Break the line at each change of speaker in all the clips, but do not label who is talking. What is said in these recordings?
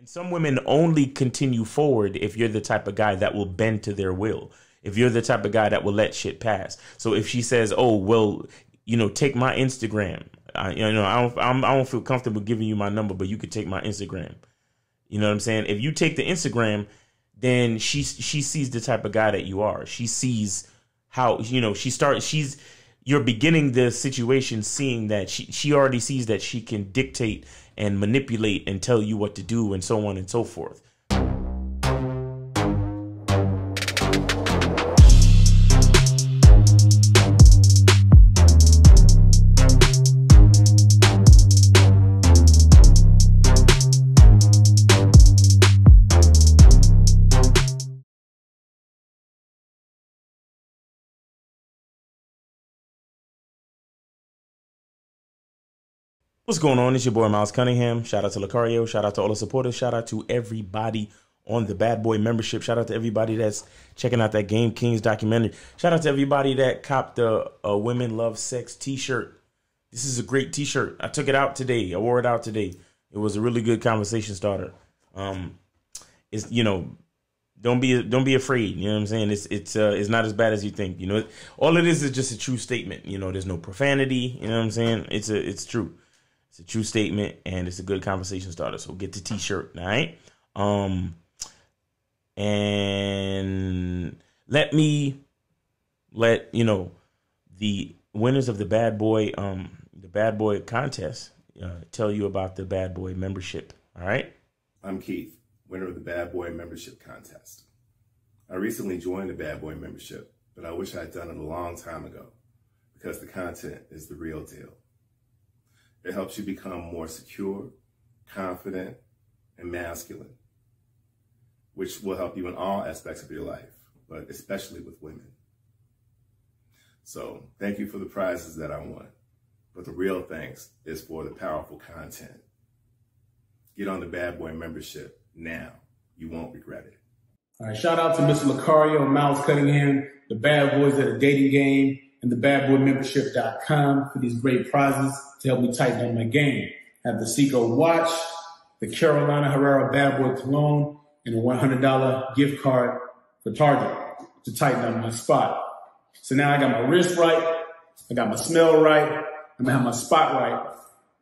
And some women only continue forward if you're the type of guy that will bend to their will. If you're the type of guy that will let shit pass. So if she says, "Oh, well, take my Instagram," I don't feel comfortable giving you my number, but you could take my Instagram. You know what I'm saying? If you take the Instagram, then she sees the type of guy that you are. She sees how you're beginning the situation, seeing that she already sees that she can dictate and manipulate and tell you what to do and so on and so forth. What's going on? It's your boy Miles Cunningham. Shout out to Lucario. Shout out to all the supporters. Shout out to everybody on the Bad Boy membership. Shout out to everybody that's checking out that Game Kings documentary. Shout out to everybody that copped the Women Love Sex t-shirt. This is a great t-shirt. I took it out today. I wore it out today. It was a really good conversation starter. It's don't be afraid. You know what I'm saying? It's not as bad as you think. All it is just a true statement. There's no profanity. You know what I'm saying? It's true. It's a true statement, and it's a good conversation starter. So get the t-shirt, all right? And let the winners of the Bad Boy contest tell you about the Bad Boy membership, all right?
I'm Keith, winner of the Bad Boy membership contest. I recently joined the Bad Boy membership, but I wish I'd done it a long time ago because the content is the real deal. It helps you become more secure, confident, and masculine, which will help you in all aspects of your life, but especially with women. So thank you for the prizes that I won, but the real thanks is for the powerful content. Get on the Bad Boy membership now. You won't regret it.
All right, shout out to Mr. Lucario and Miles Cunningham, the Bad Boys at a Dating Game, and the badboymembership.com for these great prizes to help me tighten up my game. I have the Seiko watch, the Carolina Herrera Bad Boy cologne, and a $100 gift card for Target to tighten up my spot. So now I got my wrist right, I got my smell right, I'm gonna have my spot right.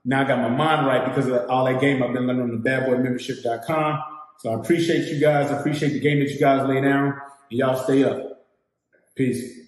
Now I got my mind right because of all that game I've been learning on the badboymembership.com. So I appreciate you guys. I appreciate the game that you guys lay down. And y'all stay up. Peace.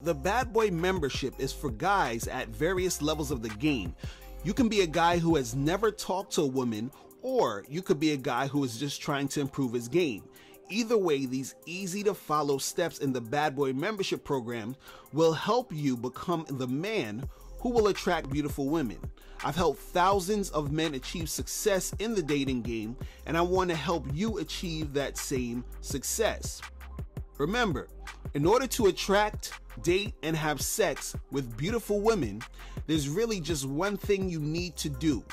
The Bad Boy membership is for guys at various levels of the game. You can be a guy who has never talked to a woman, or you could be a guy who is just trying to improve his game. Either way, these easy to follow steps in the Bad Boy membership program will help you become the man who will attract beautiful women. I've helped thousands of men achieve success in the dating game, and I want to help you achieve that same success. Remember, in order to attract, date, and have sex with beautiful women, there's really just one thing you need to do.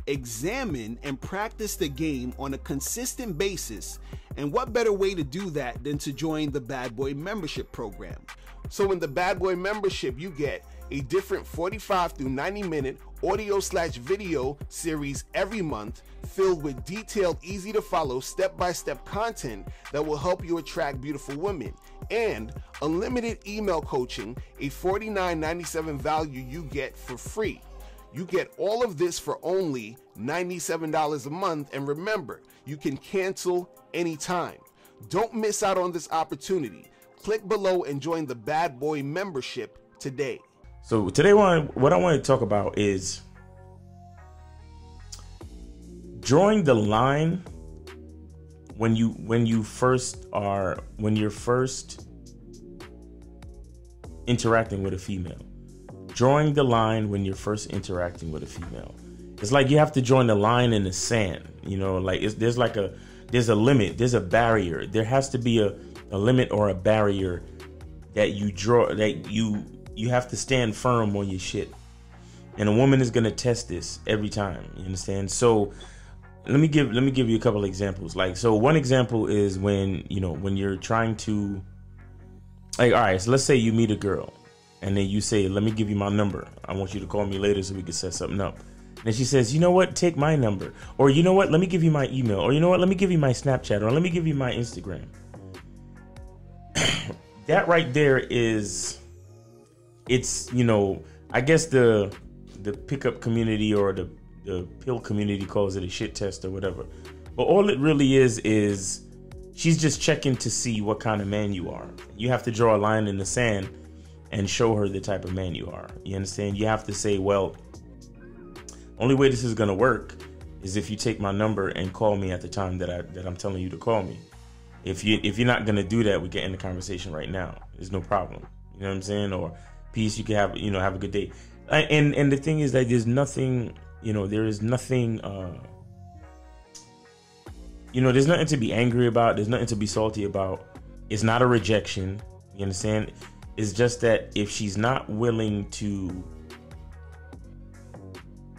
Examine and practice the game on a consistent basis, and what better way to do that than to join the Bad Boy membership program. So in the Bad Boy membership, you get a different 45 through 90-minute audio/video series every month filled with detailed, easy to follow, step-by-step content that will help you attract beautiful women, and unlimited email coaching, a $49.97 value you get for free. You get all of this for only $97 a month, and remember, you can cancel anytime. Don't miss out on this opportunity. Click below and join the Bad Boy membership today.
So today, what I want to talk about is drawing the line when you're first interacting with a female. Drawing the line when you're first interacting with a female. It's like you have to join the line in the sand. Like there's a limit, there's a barrier. There has to be a limit or a barrier that you draw, that you have to stand firm on your shit. And a woman is gonna test this every time. You understand? So let me give you a couple of examples. So one example is when you're trying to, all right, so let's say you meet a girl and then you say, let me give you my number. I want you to call me later so we can set something up. And she says, you know what, take my number. Or you know what, let me give you my email. Or you know what, let me give you my Snapchat. Or let me give you my Instagram. That right there is, it's, you know, I guess the pickup community or the pill community calls it a shit test or whatever. But all it really is she's just checking to see what kind of man you are. You have to draw a line in the sand and show her the type of man you are. You understand? You have to say, well, only way this is gonna work is if you take my number and call me at the time that I'm telling you to call me. If you're not gonna do that, we can end the conversation right now. There's no problem. You know what I'm saying? Or peace, you can have a good day. And the thing is that there's nothing, there is nothing, there's nothing to be angry about. There's nothing to be salty about. It's not a rejection. You understand? It's just that if she's not willing to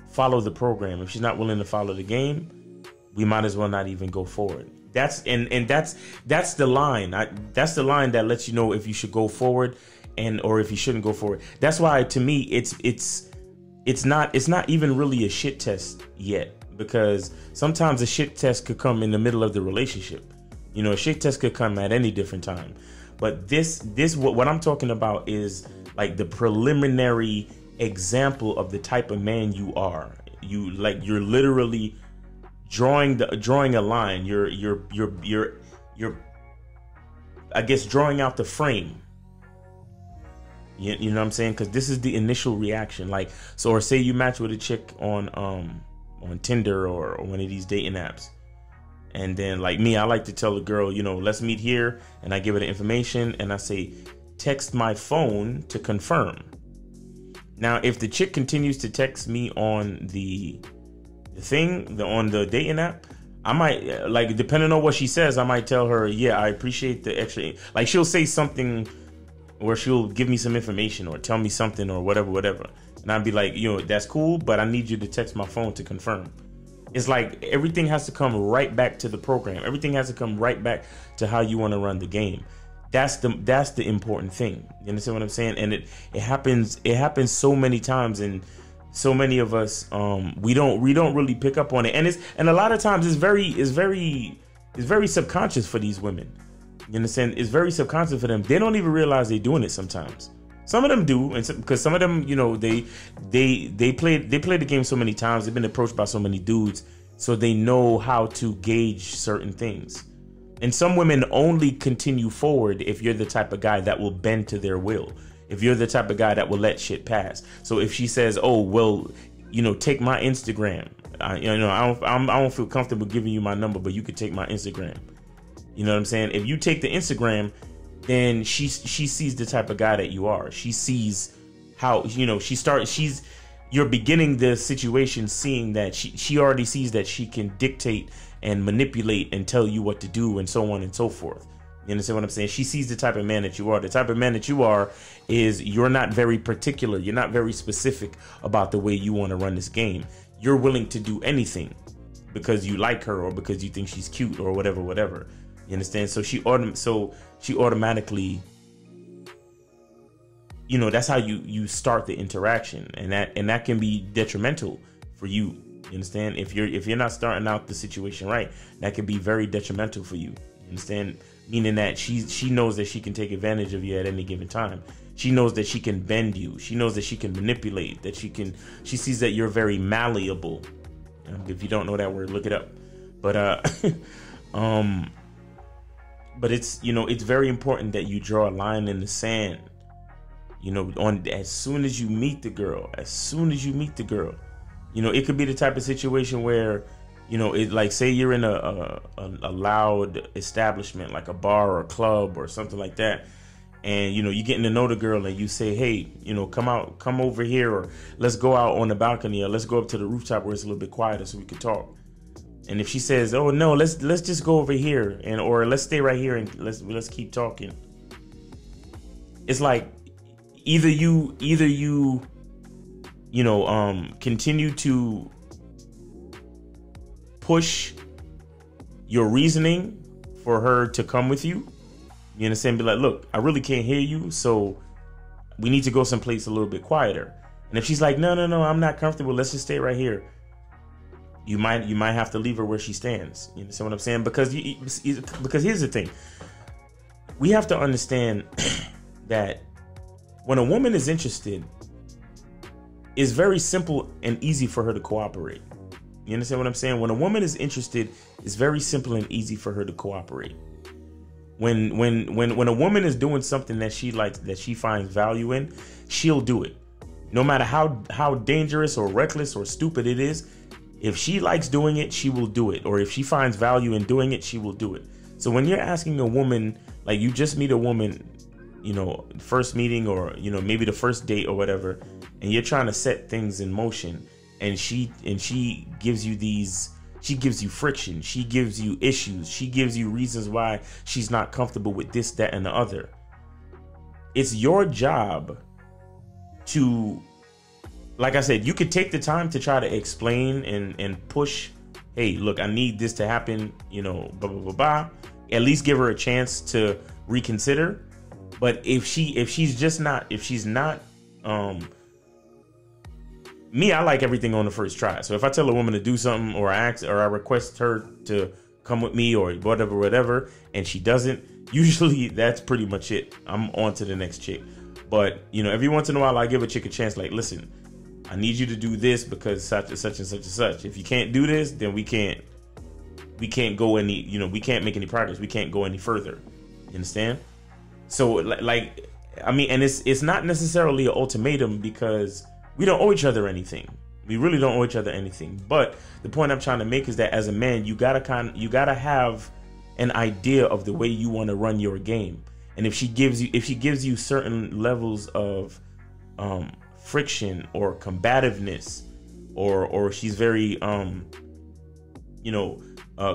follow the program, if she's not willing to follow the game, we might as well not even go forward. That's the line. That's the line that lets you know if you should go forward or if you shouldn't go forward. That's why, to me, it's not even really a shit test yet, because sometimes a shit test could come in the middle of the relationship. A shit test could come at any different time. But what I'm talking about is like the preliminary example of the type of man you are. You're literally drawing a line. You're I guess drawing out the frame. You know what I'm saying? Because this is the initial reaction. Or say you match with a chick on Tinder or one of these dating apps. And then, like me, I like to tell the girl, let's meet here. And I give her the information and I say, text my phone to confirm. Now, if the chick continues to text me on the on the dating app, I might, depending on what she says, I might tell her, yeah, I appreciate the extra. She'll say something where she'll give me some information or tell me something or whatever. And I'd be like, that's cool, but I need you to text my phone to confirm. It's like everything has to come right back to the program. Everything has to come right back to how you want to run the game. That's the important thing. You understand what I'm saying? And it happens so many times, and so many of us we don't really pick up on it. And a lot of times it's very subconscious for these women. You understand? It's very subconscious for them. They don't even realize they're doing it sometimes. Some of them do, and because some of them, they play the game so many times. They've been approached by so many dudes, so they know how to gauge certain things. And some women only continue forward if you're the type of guy that will bend to their will. If you're the type of guy that will let shit pass. So if she says, "Oh, well, take my Instagram," I don't feel comfortable giving you my number, but you could take my Instagram. You know what I'm saying? If you take the Instagram, then she sees the type of guy that you are. She sees how, you're beginning the situation seeing that she already sees that she can dictate and manipulate and tell you what to do and so on and so forth. You understand what I'm saying? She sees the type of man that you are. The type of man that you are is you're not very particular. You're not very specific about the way you want to run this game. You're willing to do anything because you like her or because you think she's cute or whatever. You understand? So she automatically, that's how you start the interaction, and that can be detrimental for you. You understand? If you're not starting out the situation right, that can be very detrimental for you. You understand? Meaning that she knows that she can take advantage of you at any given time. She knows that she can bend you. She knows that she can manipulate. That she sees that you're very malleable. If you don't know that word, look it up. But it's it's very important that you draw a line in the sand. As soon as you meet the girl. It could be the type of situation where, say you're in a loud establishment like a bar or a club or something like that, and you're getting to know the girl and you say, hey, come over here, or let's go out on the balcony, or let's go up to the rooftop where it's a little bit quieter so we can talk. And if she says, oh no, let's just go over here, or let's stay right here and let's keep talking. It's like either you continue to push your reasoning for her to come with you. You understand? Be like, look, I really can't hear you, so we need to go someplace a little bit quieter. And if she's like, no, I'm not comfortable, let's just stay right here. you might have to leave her where she stands. You understand what I'm saying? Because here's the thing. We have to understand that when a woman is interested, it's very simple and easy for her to cooperate. You understand what I'm saying? When a woman is interested, it's very simple and easy for her to cooperate. When a woman is doing something that she likes, that she finds value in, she'll do it. No matter how dangerous or reckless or stupid it is, if she likes doing it, she will do it. Or if she finds value in doing it, she will do it. So when you're asking a woman, like you just meet a woman, you know, first meeting or, you know, maybe the first date or whatever, and you're trying to set things in motion, and she gives you friction, she gives you issues, she gives you reasons why she's not comfortable with this, that, and the other. It's your job to, like I said, you could take the time to try to explain and push, hey, look, I need this to happen, you know, blah, blah, blah, blah. At least give her a chance to reconsider. But if she's not, me, I like everything on the first try. So if I tell a woman to do something, or I request her to come with me or whatever, and she doesn't, usually that's pretty much it. I'm on to the next chick. But, you know, every once in a while I give a chick a chance, like, listen, I need you to do this because such and such and such and such. If you can't do this, then we can't go any, you know, we can't make any progress. We can't go any further. You understand? So like, I mean, and it's not necessarily an ultimatum because we don't owe each other anything. We really don't owe each other anything. But the point I'm trying to make is that as a man, you gotta have an idea of the way you want to run your game. And if she gives you certain levels of friction or combativeness, or she's very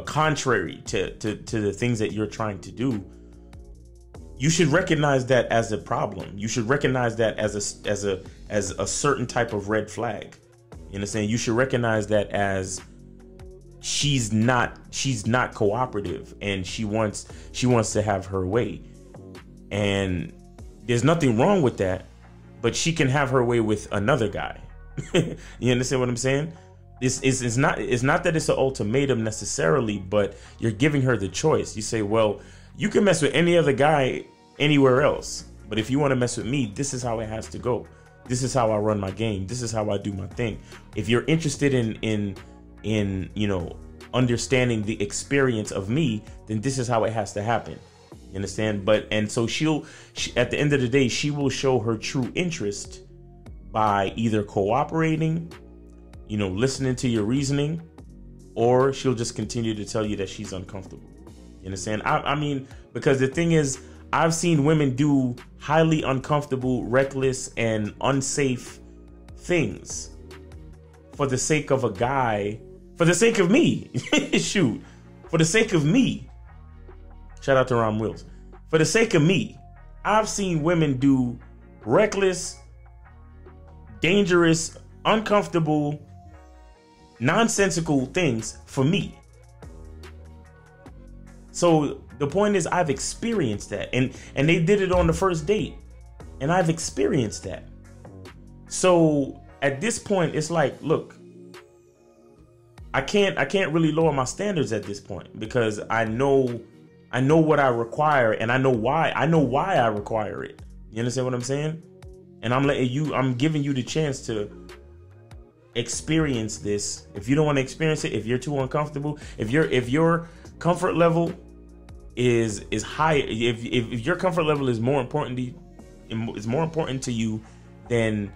contrary to the things that you're trying to do, you should recognize that as a problem. You should recognize that as a certain type of red flag. You understand? You should recognize that as she's not cooperative, and she wants to have her way. And there's nothing wrong with that, but she can have her way with another guy. You understand what I'm saying? It's not that it's an ultimatum necessarily, but you're giving her the choice. You say, well, you can mess with any other guy anywhere else, but if you want to mess with me, this is how it has to go. This is how I run my game. This is how I do my thing. If you're interested in you know, understanding the experience of me, then this is how it has to happen. You understand? And so she at the end of the day, she will show her true interest by either cooperating, you know, listening to your reasoning, or she'll just continue to tell you that she's uncomfortable. You understand? I mean, because the thing is, I've seen women do highly uncomfortable, reckless, and unsafe things for the sake of a guy, for the sake of me. Shoot, for the sake of me. Shout out to Ron Wills. For the sake of me, I've seen women do reckless, dangerous, uncomfortable, nonsensical things for me. So the point is, I've experienced that, and they did it on the first date, and I've experienced that. So at this point, it's like, look, I can't really lower my standards at this point, because I know what I require, and I know why I require it. You understand what I'm saying? And I'm giving you the chance to experience this. If you don't want to experience it, if you're too uncomfortable, if your comfort level is high, if your comfort level is more important to you than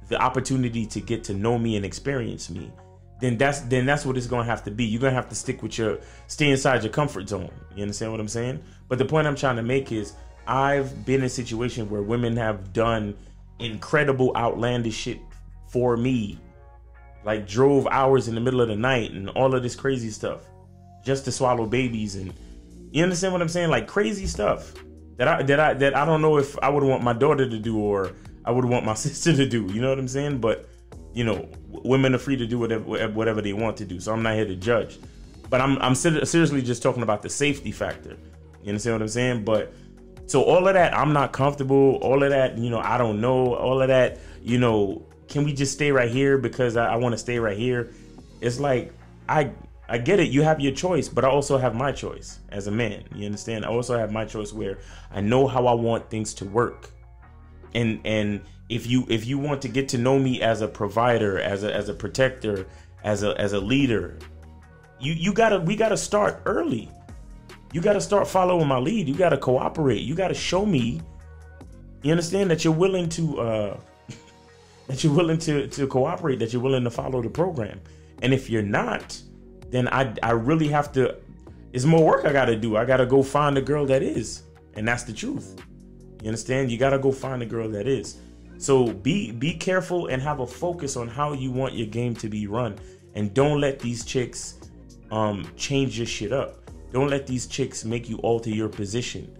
the opportunity to get to know me and experience me, then that's what it's gonna have to be. You're gonna have to stay inside your comfort zone. You understand what I'm saying? But the point I'm trying to make is, I've been in situations where women have done incredible, outlandish shit for me, like drove hours in the middle of the night and all of this crazy stuff just to swallow babies, and you understand what I'm saying? Like crazy stuff that I don't know if I would want my daughter to do, or I would want my sister to do. You know what I'm saying? But you know, women are free to do whatever they want to do. So I'm not here to judge, but I'm seriously just talking about the safety factor. You understand what I'm saying? But so all of that, I'm not comfortable. All of that, you know, I don't know. All of that, you know, can we just stay right here because I want to stay right here? It's like, I get it. You have your choice, but I also have my choice as a man. You understand? I also have my choice where I know how I want things to work. And if you want to get to know me as a provider, as a protector, as a leader, we gotta start early. You gotta start following my lead. You gotta cooperate. You gotta show me. You understand that you're willing to to cooperate, that you're willing to follow the program. And if you're not, then I really have to. It's more work I gotta do. I gotta go find a girl that is, and that's the truth. You understand? You gotta go find a girl that is. So be careful and have a focus on how you want your game to be run, and don't let these chicks change your shit up. Don't let these chicks make you alter your position,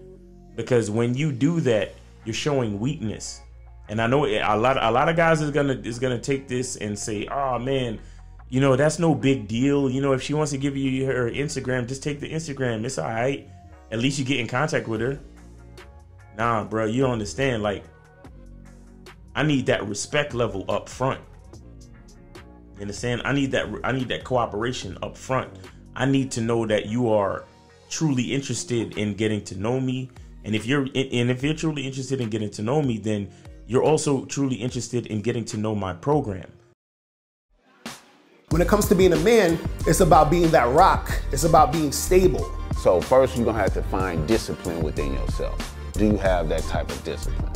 because when you do that, you're showing weakness. And I know a lot of guys is gonna take this and say, "Oh man, you know, that's no big deal. You know, if she wants to give you her Instagram, just take the Instagram. It's all right. At least you get in contact with her." Nah, bro, you don't understand. Like, I need that respect level up front. You understand? I need that cooperation up front. I need to know that you are truly interested in getting to know me. And if you're truly interested in getting to know me, then you're also truly interested in getting to know my program.
When it comes to being a man, it's about being that rock. It's about being stable.
So first, you're gonna have to find discipline within yourself. Do you have that type of discipline?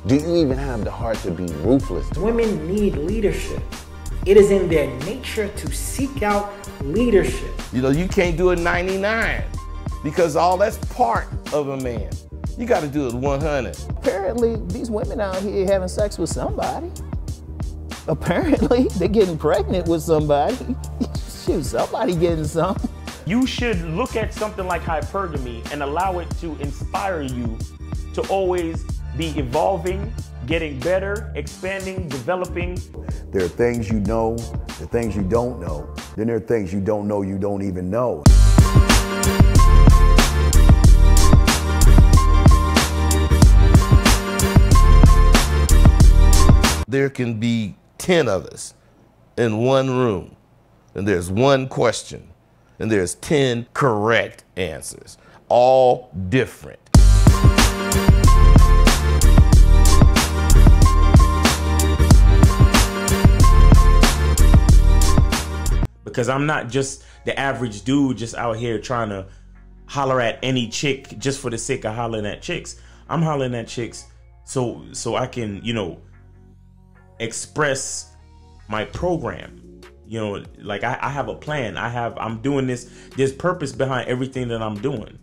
Do you even have the heart to be ruthless?
Women need leadership. It is in their nature to seek out leadership.
You know, you can't do a 99 because all that's part of a man. You got to do it 100.
Apparently, these women out here having sex with somebody. Apparently, they're getting pregnant with somebody. Shoot, somebody getting some.
You should look at something like hypergamy and allow it to inspire you to always be evolving, getting better, expanding, developing.
There are things you know, there are things you don't know. Then there are things you don't know you don't even know.
There can be 10 of us in one room, and there's one question, and there's 10 correct answers, all different.
Because I'm not just the average dude just out here trying to holler at any chick just for the sake of hollering at chicks. I'm hollering at chicks so I can, you know, express my program. You know, like I have a plan. I'm doing this. There's purpose behind everything that I'm doing.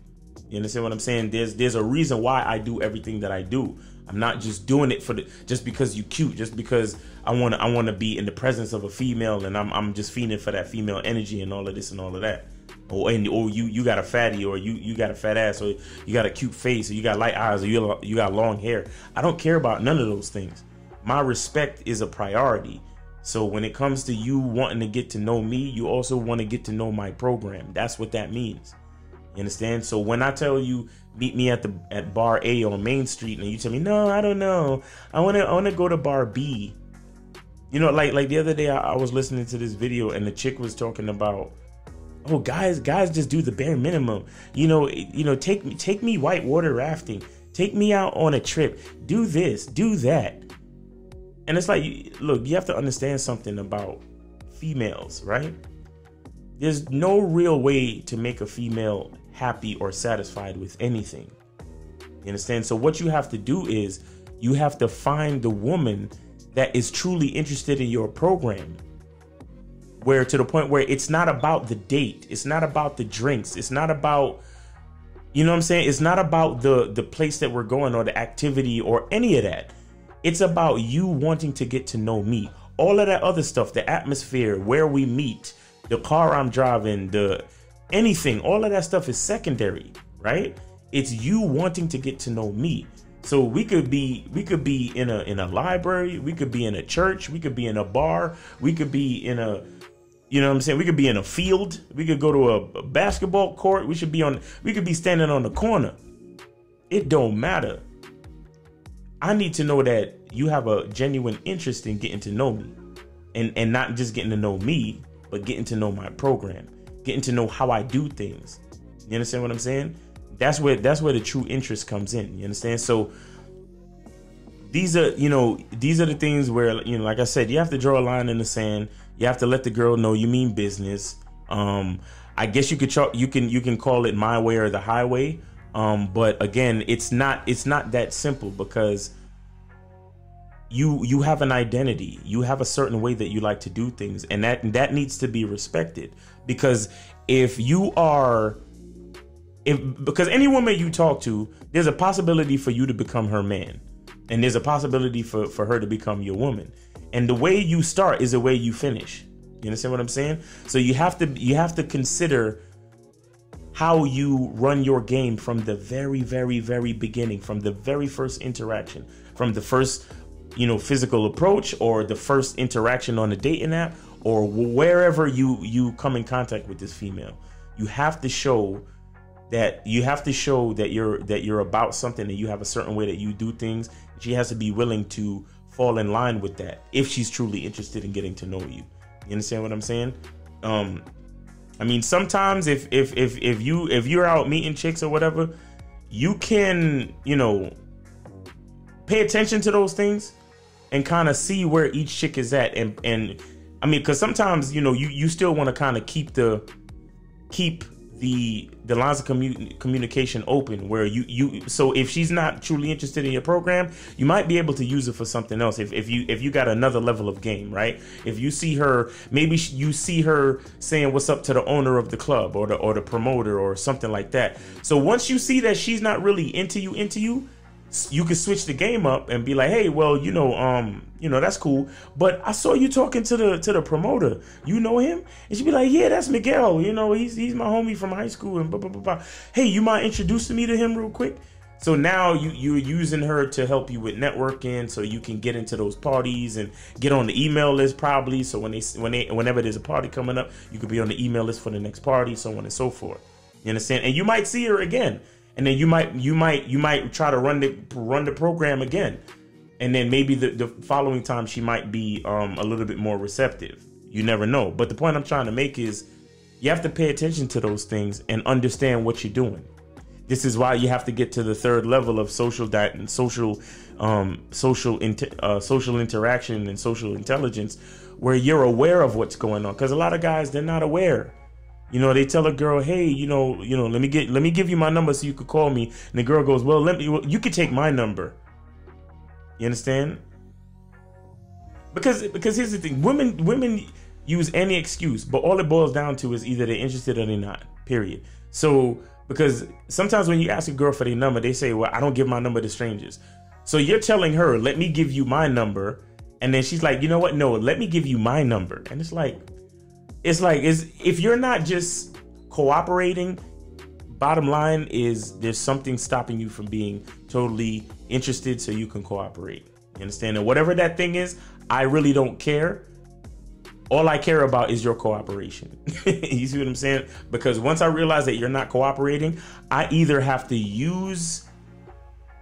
You understand what I'm saying? There's a reason why I do everything that I do. I'm not just doing it just because you cute, just because I want to be in the presence of a female and I'm just feeding for that female energy and all of this and all of that. Or you got a fatty, or you got a fat ass, or you got a cute face, or you got light eyes, or you got long hair. I don't care about none of those things. My respect is a priority. So when it comes to you wanting to get to know me, you also want to get to know my program. That's what that means. You understand? So when I tell you meet me at bar A on Main Street, and you tell me, no, I don't know, I wanna go to bar B. You know, like the other day I was listening to this video and the chick was talking about, oh, guys just do the bare minimum. You know, take me whitewater rafting, take me out on a trip, do this, do that. And it's like, look, you have to understand something about females, right? There's no real way to make a female happy or satisfied with anything. You understand? So what you have to do is you have to find the woman that is truly interested in your program, where to the point where it's not about the date, it's not about the drinks, it's not about, you know what I'm saying? It's not about the place that we're going or the activity or any of that. It's about you wanting to get to know me. All of that other stuff, the atmosphere, where we meet, the car I'm driving, anything, all of that stuff is secondary, right? It's you wanting to get to know me. So we could be in a library, we could be in a church, we could be in a bar, we could be in a, you know what I'm saying? We could be in a field, we could go to a basketball court, we could be standing on the corner. It don't matter. I need to know that you have a genuine interest in getting to know me, and not just getting to know me, but getting to know my program, getting to know how I do things. You understand what I'm saying? That's where the true interest comes in. You understand? So these are the things where, you know, like I said, you have to draw a line in the sand. You have to let the girl know you mean business. I guess you can call it my way or the highway. But again, it's not that simple, because you have an identity. You have a certain way that you like to do things, and that needs to be respected. Because because any woman you talk to, there's a possibility for you to become her man, and there's a possibility for her to become your woman. And the way you start is the way you finish. You understand what I'm saying? So you have to consider how you run your game from the very, very, very beginning, from the very first interaction, from the first, you know, physical approach, or the first interaction on the dating app, or wherever you come in contact with this female. You have to show that you're about something, and you have a certain way that you do things. She has to be willing to fall in line with that if she's truly interested in getting to know you. You understand what I'm saying? I mean, sometimes if you're out meeting chicks or whatever, you can, you know, pay attention to those things and kind of see where each chick is at. And I mean, because sometimes, you know, you still want to kind of keep the lines of communication open, where so if she's not truly interested in your program, you might be able to use it for something else. If you got another level of game, right? If you see her, maybe you see her saying what's up to the owner of the club, or the promoter, or something like that. So once you see that she's not really into you, you can switch the game up and be like, hey, well, you know, that's cool, but I saw you talking to the promoter. You know him? And she'd be like, yeah, that's Miguel. You know, he's my homie from high school, and blah, blah, blah, blah. Hey, you mind introducing me to him real quick? So now you're using her to help you with networking, so you can get into those parties and get on the email list, probably. So whenever there's a party coming up, you could be on the email list for the next party, so on and so forth. You understand? And you might see her again. And then you might try to run the program again, and then maybe the following time she might be a little bit more receptive. You never know. But the point I'm trying to make is, you have to pay attention to those things and understand what you're doing. This is why you have to get to the third level of social interaction and social intelligence, where you're aware of what's going on. Because a lot of guys, they're not aware. You know, they tell a girl, hey, you know, let me give you my number so you could call me. And the girl goes, well, you could take my number. You understand? Because here's the thing, women use any excuse, but all it boils down to is either they're interested or they're not, period. So, because sometimes when you ask a girl for their number, they say, well, I don't give my number to strangers. So you're telling her, let me give you my number. And then she's like, you know what? No, let me give you my number. And it's like, if you're not just cooperating, bottom line is there's something stopping you from being totally interested so you can cooperate. You understand? And whatever that thing is, I really don't care. All I care about is your cooperation. You see what I'm saying? Because once I realize that you're not cooperating, I either have to use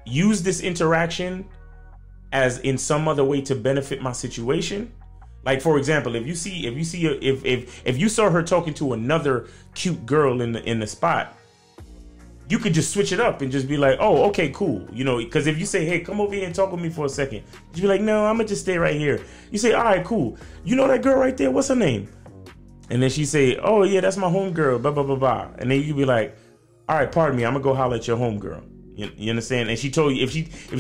this interaction as in some other way to benefit my situation. Like, for example, if you saw her talking to another cute girl in the spot, you could just switch it up and just be like, oh, okay, cool. You know, because if you say, hey, come over here and talk with me for a second, you'd be like, no, I'm gonna just stay right here. You say, all right, cool. You know that girl right there? What's her name? And then she say, oh yeah, that's my homegirl, blah, blah, blah, blah. And then you'd be like, all right, pardon me, I'm gonna go holler at your homegirl. You understand? And she told you, if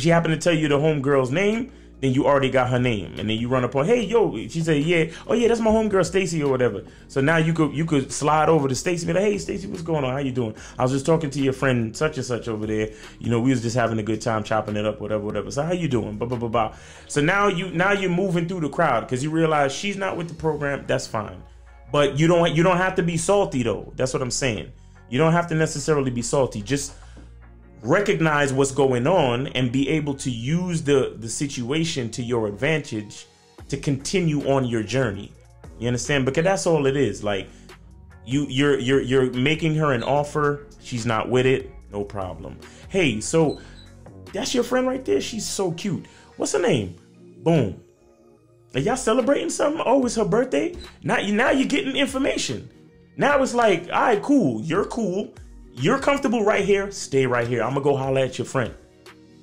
she happened to tell you the homegirl's name, then you already got her name. And then you run up on, hey, yo, she said, yeah, oh yeah, that's my homegirl Stacy or whatever. So now you could slide over to Stacy and be like, hey, Stacy, what's going on? How you doing? I was just talking to your friend such and such over there. You know, we was just having a good time chopping it up, whatever. So how you doing? Blah, blah, blah, blah. So now you're moving through the crowd because you realize she's not with the program. That's fine. But you don't have to be salty though. That's what I'm saying. You don't have to necessarily be salty. Just recognize what's going on and be able to use the situation to your advantage to continue on your journey. You understand? Because that's all it is. Like you're making her an offer. She's not with it. No problem. Hey, so that's your friend right there. She's so cute. What's her name? Boom. Are y'all celebrating something? Oh, it's her birthday? Now you're getting information. Now it's like, all right, cool. You're cool. You're comfortable right here. Stay right here. I'm gonna go holler at your friend.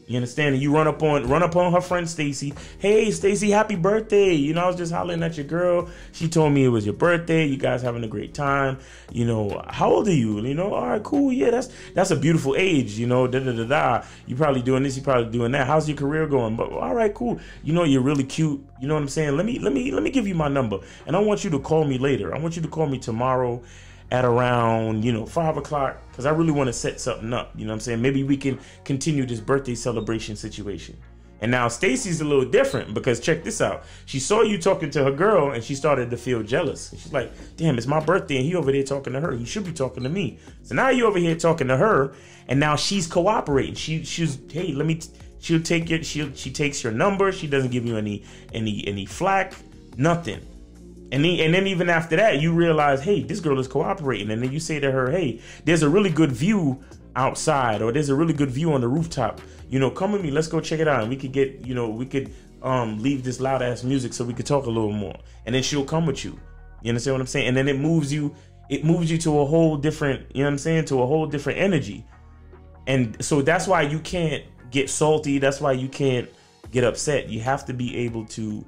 You understand? And you run up on her friend Stacy. Hey, Stacy, happy birthday. You know, I was just hollering at your girl. She told me it was your birthday. You guys having a great time. You know, how old are you? You know, all right, cool. Yeah, that's a beautiful age. You know, You probably doing this. You probably doing that. How's your career going? But all right, cool. You know, you're really cute. You know what I'm saying? Let me give you my number, and I want you to call me later. I want you to call me tomorrow at around, 5 o'clock, because I really want to set something up. You know what I'm saying? Maybe we can continue this birthday celebration situation. And now Stacy's a little different, because check this out. She saw you talking to her girl and she started to feel jealous. She's like, damn, it's my birthday and he over there talking to her. He should be talking to me. So now you over here talking to her, and now she's cooperating. She's, hey, she takes your number. She doesn't give you any flack, nothing. And then even after that, you realize, hey, this girl is cooperating. And then you say to her, hey, there's a really good view outside, or there's a really good view on the rooftop. You know, come with me. Let's go check it out. And we could get, we could leave this loud ass music so we could talk a little more. And then she'll come with you. You understand what I'm saying? And then it moves you to a whole different, you know what I'm saying, to a whole different energy. And so that's why you can't get salty. That's why you can't get upset. You have to be able to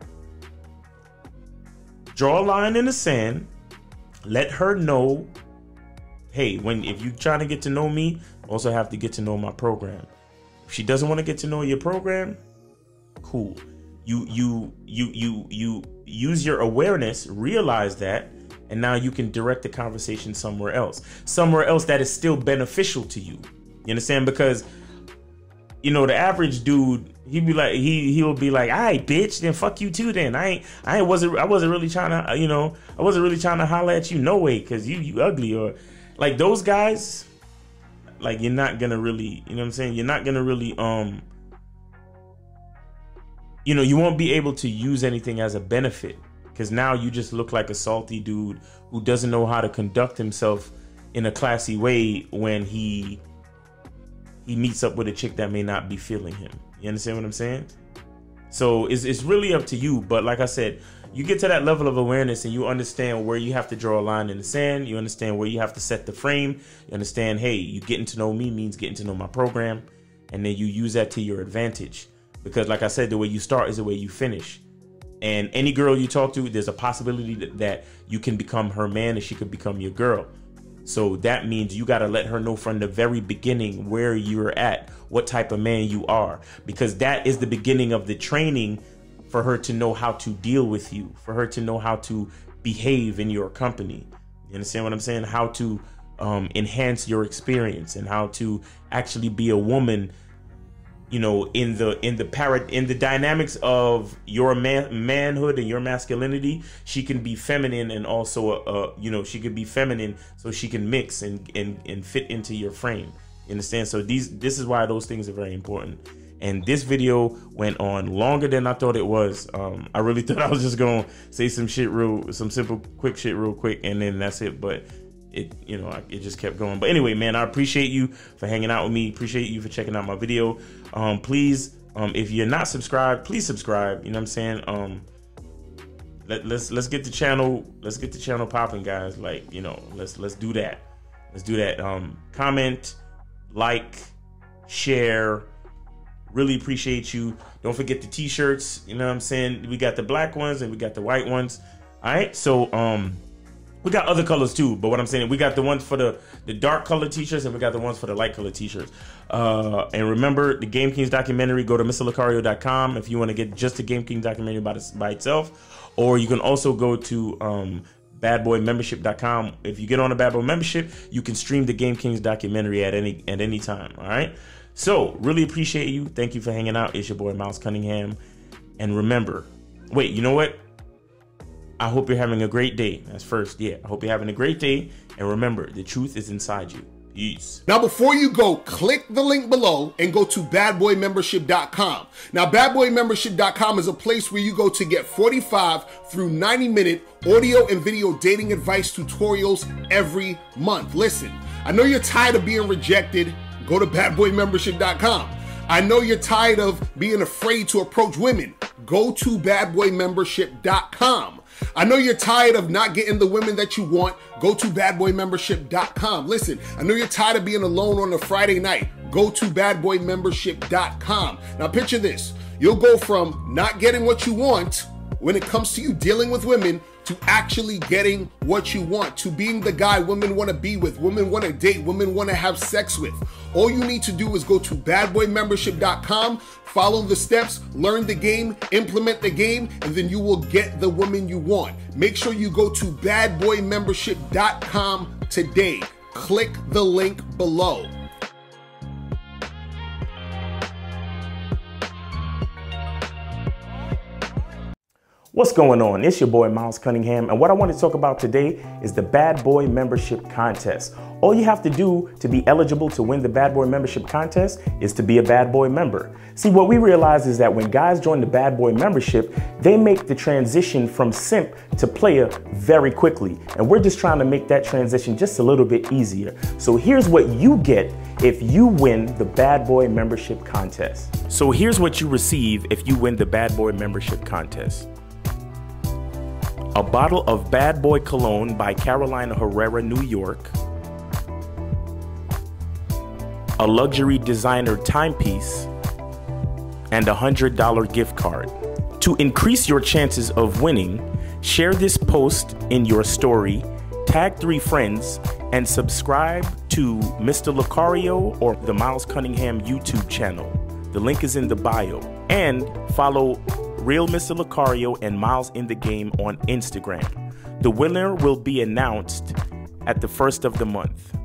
draw a line in the sand, let her know, hey, if you're trying to get to know me, also have to get to know my program. If she doesn't want to get to know your program, cool. You use your awareness, realize that, and now you can direct the conversation somewhere else that is still beneficial to you. You understand? Because the average dude, he'll be like, he'll be like, all right, bitch, then fuck you too. Then I wasn't really trying to, I wasn't really trying to holler at you, no way, because you ugly. Or like those guys, like, you're not gonna really, you know what I'm saying? You're not gonna really, you won't be able to use anything as a benefit, because now you just look like a salty dude who doesn't know how to conduct himself in a classy way when he meets up with a chick that may not be feeling him. You understand what I'm saying? So it's really up to you. But like I said, you get to that level of awareness and you understand where you have to draw a line in the sand. You understand where you have to set the frame. You understand, hey, you getting to know me means getting to know my program. And then you use that to your advantage. Because like I said, the way you start is the way you finish. And any girl you talk to, there's a possibility that you can become her man and she could become your girl. So that means you got to let her know from the very beginning where you're at, what type of man you are, because that is the beginning of the training for her to know how to deal with you, for her to know how to behave in your company. You understand what I'm saying? How to enhance your experience and how to actually be a woman, in the dynamics of your manhood and your masculinity. She can be feminine, and also she could be feminine so she can mix and fit into your frame. You understand? So this is why those things are very important. And this video went on longer than I thought it was. I really thought I was just gonna say some simple quick shit real quick, and then that's it. But it just kept going. But anyway, man, I appreciate you for hanging out with me. Appreciate you for checking out my video. Please, if you're not subscribed, please subscribe. You know what I'm saying? Let's get the channel popping, guys. Like, let's do that. Let's do that. Comment, like, share. Really appreciate you. Don't forget the t-shirts. You know what I'm saying? We got the black ones and we got the white ones. All right. So, we got other colors too, but what I'm saying, we got the ones for the dark color t-shirts and we got the ones for the light color t-shirts. And remember, the Game Kings documentary, go to MrLacario.com if you want to get just the Game Kings documentary by itself. Or you can also go to BadBoyMembership.com. If you get on a Bad Boy membership, you can stream the Game Kings documentary at any time. All right. So really appreciate you. Thank you for hanging out. It's your boy Miles Cunningham. And remember, wait, you know what? I hope you're having a great day. That's first. Yeah, I hope you're having a great day. And remember, the truth is inside you. Peace.
Now, before you go, click the link below and go to badboymembership.com. Now, badboymembership.com is a place where you go to get 45 through 90-minute audio and video dating advice tutorials every month. Listen, I know you're tired of being rejected. Go to badboymembership.com. I know you're tired of being afraid to approach women. go to badboymembership.com. I know you're tired of not getting the women that you want. Go to badboymembership.com. Listen, I know you're tired of being alone on a Friday night. Go to badboymembership.com. Now picture this. You'll go from not getting what you want when it comes to you dealing with women to actually getting what you want, to being the guy women want to be with, women want to date, women want to have sex with. All you need to do is go to badboymembership.com, follow the steps, learn the game, implement the game, and then you will get the woman you want. Make sure you go to badboymembership.com today. Click the link below.
What's going on? It's your boy Miles Cunningham, and what I want to talk about today is the Bad Boy Membership Contest. All you have to do to be eligible to win the Bad Boy Membership Contest is to be a Bad Boy member. See, what we realize is that when guys join the Bad Boy Membership, they make the transition from simp to player very quickly, and we're just trying to make that transition just a little bit easier. So here's what you get if you win the Bad Boy Membership Contest. So here's what you receive if you win the Bad Boy Membership Contest. A bottle of Bad Boy Cologne by Carolina Herrera, New York. A luxury designer timepiece. And a $100 gift card. To increase your chances of winning, share this post in your story, tag 3 friends, and subscribe to Mr. Lucario or the Miles Cunningham YouTube channel. The link is in the bio. And follow Real Mr. Lucario and Miles in the Game on Instagram. The winner will be announced at the first of the month.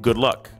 Good luck.